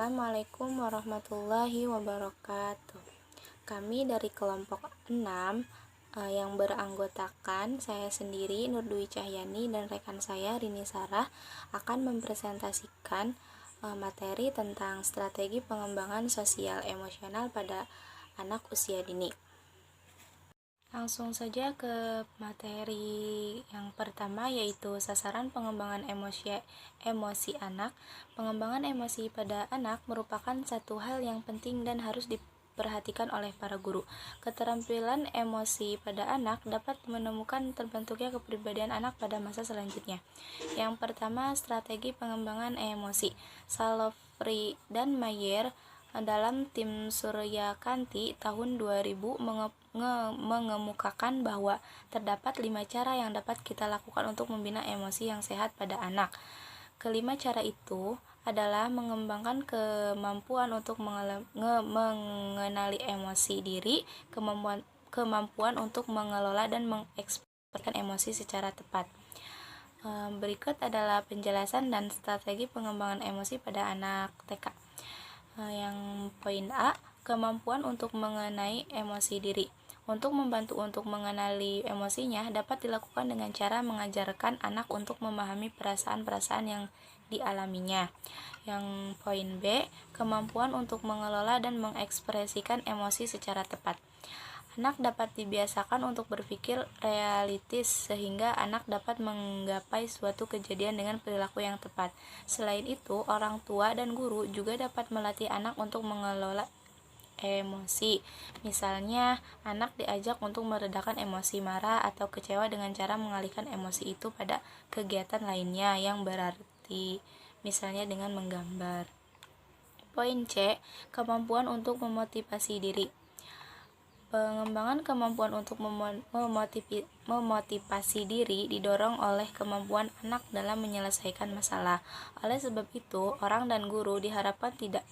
Assalamualaikum warahmatullahi wabarakatuh. Kami dari kelompok 6 yang beranggotakan saya sendiri Nur Dwi Cahyani dan rekan saya Rini Sarah akan mempresentasikan materi tentang strategi pengembangan sosial emosional pada anak usia dini. Langsung saja ke materi yang pertama, yaitu sasaran pengembangan emosi anak. Pengembangan emosi pada anak merupakan satu hal yang penting dan harus diperhatikan oleh para guru. Keterampilan emosi pada anak dapat menemukan terbentuknya kepribadian anak pada masa selanjutnya. Yang pertama, strategi pengembangan emosi. Salofri dan Mayer dalam tim Suryakanti tahun 2000 mengemukakan bahwa terdapat 5 cara yang dapat kita lakukan untuk membina emosi yang sehat pada anak. Kelima cara itu adalah mengembangkan kemampuan untuk mengenali emosi diri, kemampuan untuk mengelola dan mengekspresikan emosi secara tepat. Berikut adalah penjelasan dan strategi pengembangan emosi pada anak TK. Yang poin A, kemampuan untuk mengenai emosi diri. Untuk membantu untuk mengenali emosinya dapat dilakukan dengan cara mengajarkan anak untuk memahami perasaan-perasaan yang dialaminya. Yang poin B, kemampuan untuk mengelola dan mengekspresikan emosi secara tepat. Anak dapat dibiasakan untuk berpikir realistis sehingga anak dapat menggapai suatu kejadian dengan perilaku yang tepat. Selain itu, orang tua dan guru juga dapat melatih anak untuk mengelola emosi. Misalnya, anak diajak untuk meredakan emosi marah atau kecewa dengan cara mengalihkan emosi itu pada kegiatan lainnya yang berarti, misalnya dengan menggambar. Poin C, kemampuan untuk memotivasi diri. Pengembangan kemampuan untuk memotivasi diri didorong oleh kemampuan anak dalam menyelesaikan masalah. Oleh sebab itu, orang dan guru diharapkan tidak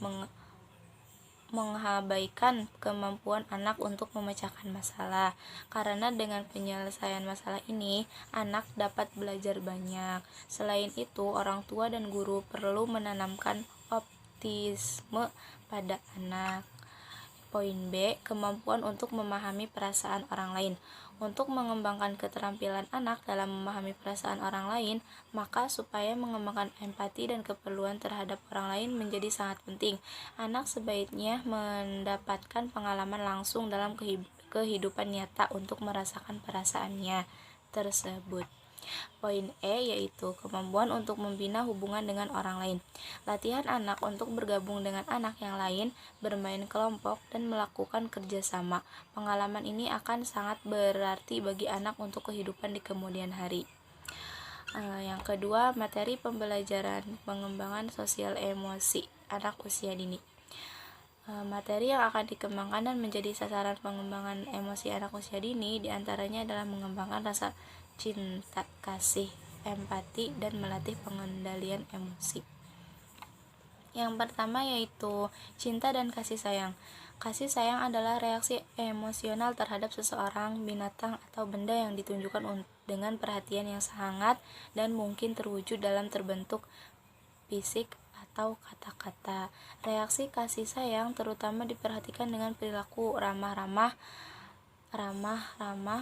mengabaikan kemampuan anak untuk memecahkan masalah, karena dengan penyelesaian masalah ini, anak dapat belajar banyak. Selain itu, orang tua dan guru perlu menanamkan optimisme pada anak. Poin B, kemampuan untuk memahami perasaan orang lain. Untuk mengembangkan keterampilan anak dalam memahami perasaan orang lain, maka supaya mengembangkan empati dan kepedulian terhadap orang lain menjadi sangat penting. Anak sebaiknya mendapatkan pengalaman langsung dalam kehidupan nyata untuk merasakan perasaannya tersebut. Poin E, yaitu kemampuan untuk membina hubungan dengan orang lain. Latihan anak untuk bergabung dengan anak yang lain, bermain kelompok, dan melakukan kerjasama. Pengalaman ini akan sangat berarti bagi anak untuk kehidupan di kemudian hari. Yang kedua, materi pembelajaran pengembangan sosial emosi anak usia dini. Materi yang akan dikembangkan dan menjadi sasaran pengembangan emosi anak usia dini diantaranya adalah mengembangkan rasa cinta, kasih, empati, dan melatih pengendalian emosi. Yang pertama yaitu cinta dan kasih sayang. Kasih sayang adalah reaksi emosional terhadap seseorang, binatang, atau benda yang ditunjukkan dengan perhatian yang sangat dan mungkin terwujud dalam terbentuk fisik atau kata-kata. Reaksi kasih sayang terutama diperhatikan dengan perilaku ramah-ramah,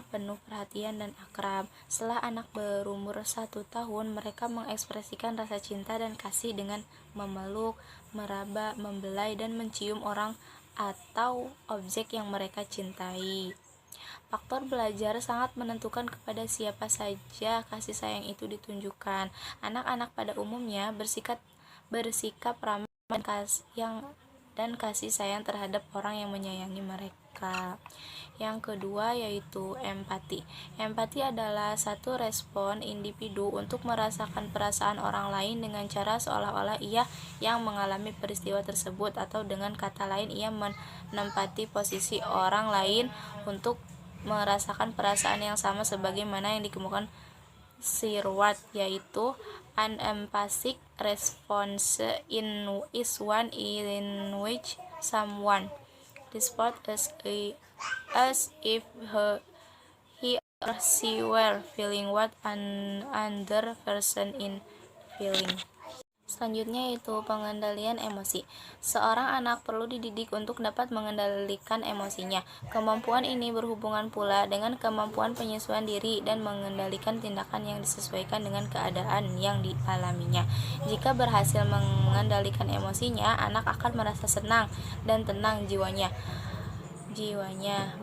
penuh perhatian dan akrab. Setelah anak berumur 1 tahun, mereka mengekspresikan rasa cinta dan kasih dengan memeluk, meraba, membelai, dan mencium orang atau objek yang mereka cintai. Faktor belajar sangat menentukan kepada siapa saja kasih sayang itu ditunjukkan. Anak-anak pada umumnya bersikap ramah dan kasih sayang terhadap orang yang menyayangi mereka. Yang kedua yaitu empati. Empati adalah satu respon individu untuk merasakan perasaan orang lain dengan cara seolah-olah ia yang mengalami peristiwa tersebut, atau dengan kata lain ia menempati posisi orang lain untuk merasakan perasaan yang sama sebagaimana yang dikemukakan Sirwat, yaitu an empathic response is one in which someone responds as if he or she were feeling what another person is feeling. Selanjutnya yaitu pengendalian emosi. Seorang anak perlu dididik untuk dapat mengendalikan emosinya. Kemampuan ini berhubungan pula dengan kemampuan penyesuaian diri dan mengendalikan tindakan yang disesuaikan dengan keadaan yang dialaminya. Jika berhasil mengendalikan emosinya, anak akan merasa senang dan tenang jiwanya.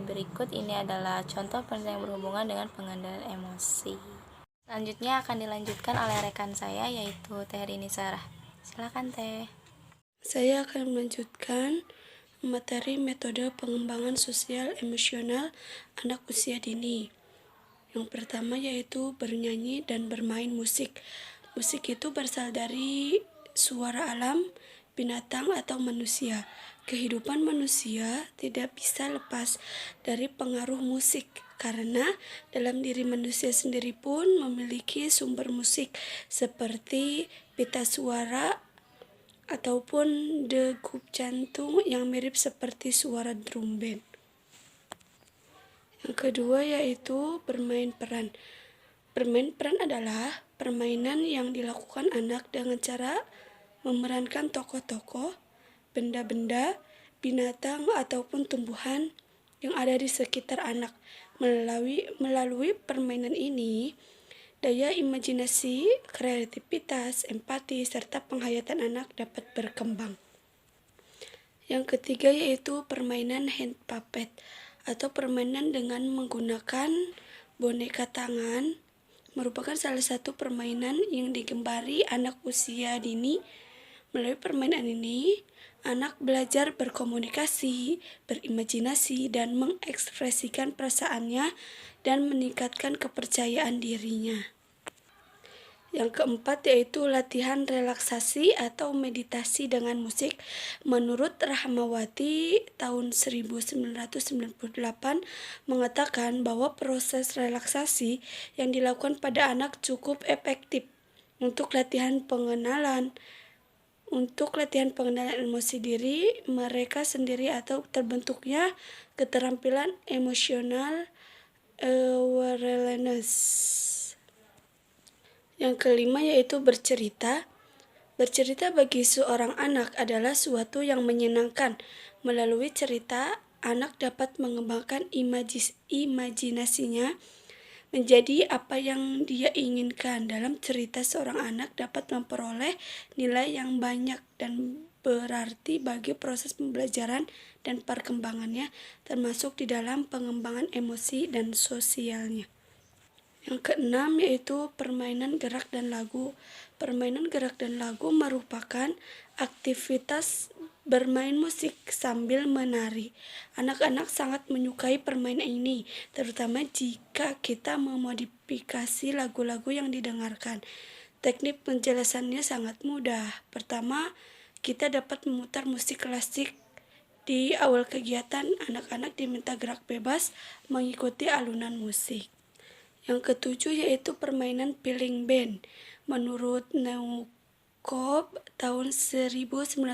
Berikut ini adalah contoh penelitian yang berhubungan dengan pengendalian emosi. Selanjutnya akan dilanjutkan oleh rekan saya, yaitu Teh Rini Sarah. Silakan Teh. Saya akan melanjutkan materi metode pengembangan sosial emosional anak usia dini. Yang pertama yaitu bernyanyi dan bermain musik. Musik itu berasal dari suara alam, binatang atau manusia. Kehidupan manusia tidak bisa lepas dari pengaruh musik karena dalam diri manusia sendiri pun memiliki sumber musik seperti pita suara ataupun degup jantung yang mirip seperti suara drum band. Yang kedua yaitu bermain peran. Bermain peran adalah permainan yang dilakukan anak dengan cara memerankan tokoh-tokoh, benda-benda, binatang ataupun tumbuhan yang ada di sekitar anak. Melalui permainan ini, daya imajinasi, kreativitas, empati, serta penghayatan anak dapat berkembang. Yang ketiga yaitu permainan hand puppet atau permainan dengan menggunakan boneka tangan, merupakan salah satu permainan yang digembari anak usia dini. Melalui permainan ini, anak belajar berkomunikasi, berimajinasi, dan mengekspresikan perasaannya dan meningkatkan kepercayaan dirinya. Yang keempat yaitu latihan relaksasi atau meditasi dengan musik. Menurut Rahmawati tahun 1998 mengatakan bahwa proses relaksasi yang dilakukan pada anak cukup efektif untuk latihan pengenalan emosi diri mereka sendiri atau terbentuknya keterampilan emosional awareness. Yang kelima yaitu bercerita. Bercerita bagi seorang anak adalah suatu yang menyenangkan. Melalui cerita, anak dapat mengembangkan imajinasinya menjadi apa yang dia inginkan. Dalam cerita, seorang anak dapat memperoleh nilai yang banyak dan berarti bagi proses pembelajaran dan perkembangannya, termasuk di dalam pengembangan emosi dan sosialnya. Yang keenam yaitu permainan gerak dan lagu. Permainan gerak dan lagu merupakan aktivitas bermain musik sambil menari. Anak-anak sangat menyukai permainan ini, terutama jika kita memodifikasi lagu-lagu yang didengarkan. Teknik penjelasannya sangat mudah. Pertama, kita dapat memutar musik klasik. Di awal kegiatan, anak-anak diminta gerak bebas mengikuti alunan musik. Yang ketujuh yaitu permainan piling band. Menurut Newcob tahun 1994,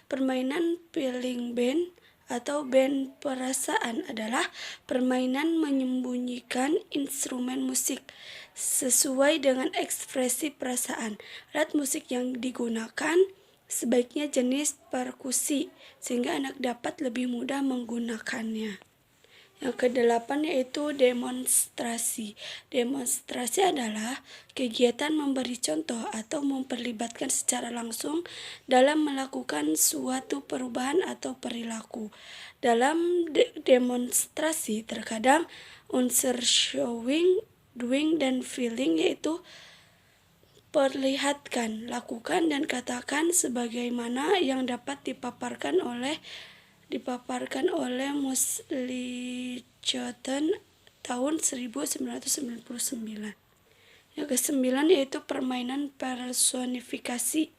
permainan piling band atau band perasaan adalah permainan menyembunyikan instrumen musik sesuai dengan ekspresi perasaan. Alat musik yang digunakan sebaiknya jenis perkusi sehingga anak dapat lebih mudah menggunakannya. Yang kedelapan yaitu demonstrasi. Demonstrasi adalah kegiatan memberi contoh atau memperlibatkan secara langsung dalam melakukan suatu perubahan atau perilaku. Dalam demonstrasi terkadang unsur showing, doing, dan feeling yaitu perlihatkan, lakukan, dan katakan sebagaimana yang dapat dipaparkan oleh Muslichoten tahun 1999. Yang kesembilan yaitu permainan personifikasi.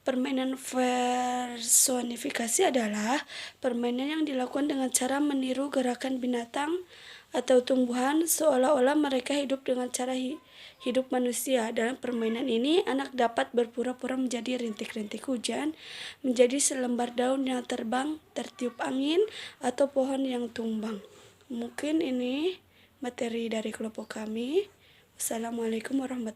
Permainan personifikasi adalah permainan yang dilakukan dengan cara meniru gerakan binatang atau tumbuhan seolah-olah mereka hidup dengan cara hidup manusia. Dalam permainan ini, anak dapat berpura-pura menjadi rintik-rintik hujan, menjadi selembar daun yang terbang, tertiup angin, atau pohon yang tumbang. Mungkin ini materi dari kelompok kami. Wassalamualaikum warahmatullahi wabarakatuh.